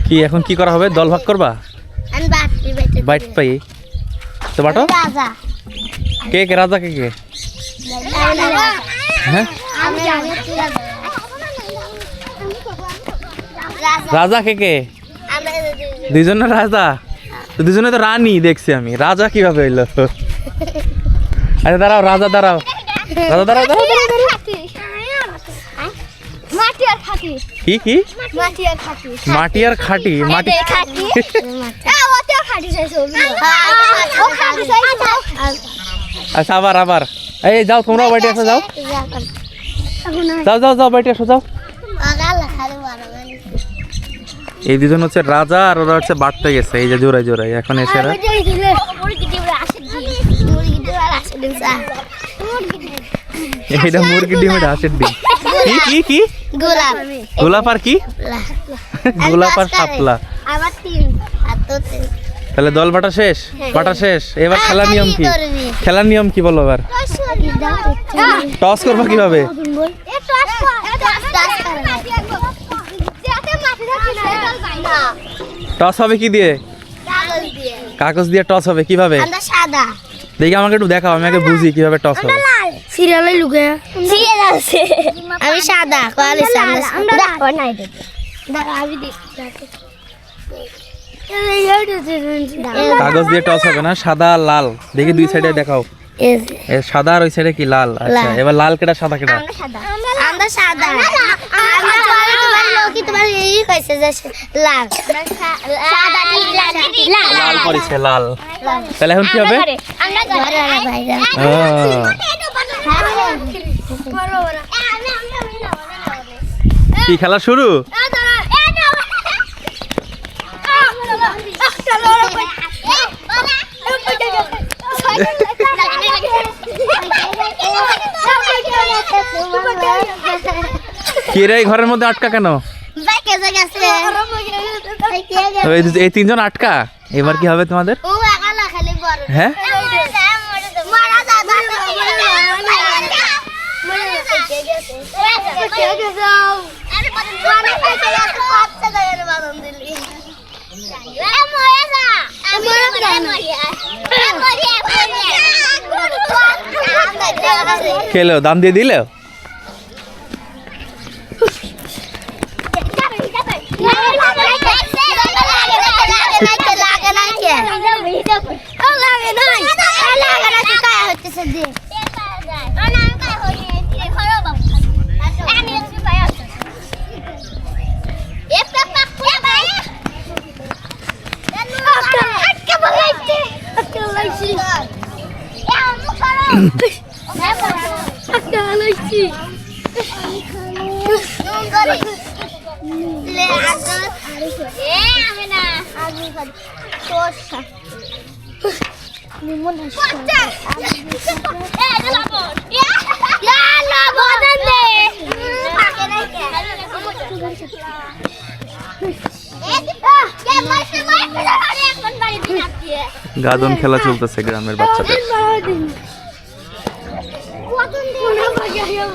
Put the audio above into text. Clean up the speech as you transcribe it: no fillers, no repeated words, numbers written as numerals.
কি এখন কি করা হবে? দল ভাগ করবা? বাইট পাই তো বাটো। কে কে রাজা? কে কে? হ্যাঁ রাজা কে কে? দুইজনের রাজা তো, দুজনে তো রানী দেখছি আমি। রাজা কিভাবে হইলো? আরে দাঁড়াও, রাজা দাঁড়াও, রাজা দাঁড়াও দাঁড়াও দাঁড়াও। কি কি? মাটি আর খাটি? মাটি আচ্ছা, আবার আবার এই যাও, তোমরাও বাইটে আসো, যাও যাও যাও যাও বাইটে আসো, যাও। এই দুজন হচ্ছে রাজা আর ওরা হচ্ছে বাড়তে গেছে, এই যে জোড়াই জোড়াই এখন এসে এটা মুরগির ডিম, এটা হাঁসের ডিম। কি কি কি? গোলাপ আর কি? গোলাপ আর শাপলা। তাহলে দল বাটা শেষ? বাটা শেষ, এবার খেলার নিয়ম কি? খেলার নিয়ম কি বলো এবার? টস করবো কিভাবে? টস হবে কি দিয়ে? কাগজ দিয়ে টস হবে। কিভাবে দেখি আমাকে একটু দেখাও, আমি আগে বুঝি কিভাবে টস হবে। আমি সাদা কাগজ দিয়ে টস হবে না, সাদা আর লাল। দেখি দুই সাইডে দেখাও, সাদা আর ওই সাইডে কি লাল। আচ্ছা, এবার লাল কেটা সাদা কেটা? লাল পড়েছে, লাল। তাহলে এখন কি হবে? কি খেলা শুরু? কিরে ঘরের মধ্যে আটকা কেন? এই তিনজন আটকা। এবার কি হবে তোমাদের? হ্যাঁ খেলো, দাম দিয়ে দিলে। গাদন খেলা চলতেছে গ্রামের বাচ্চাদের।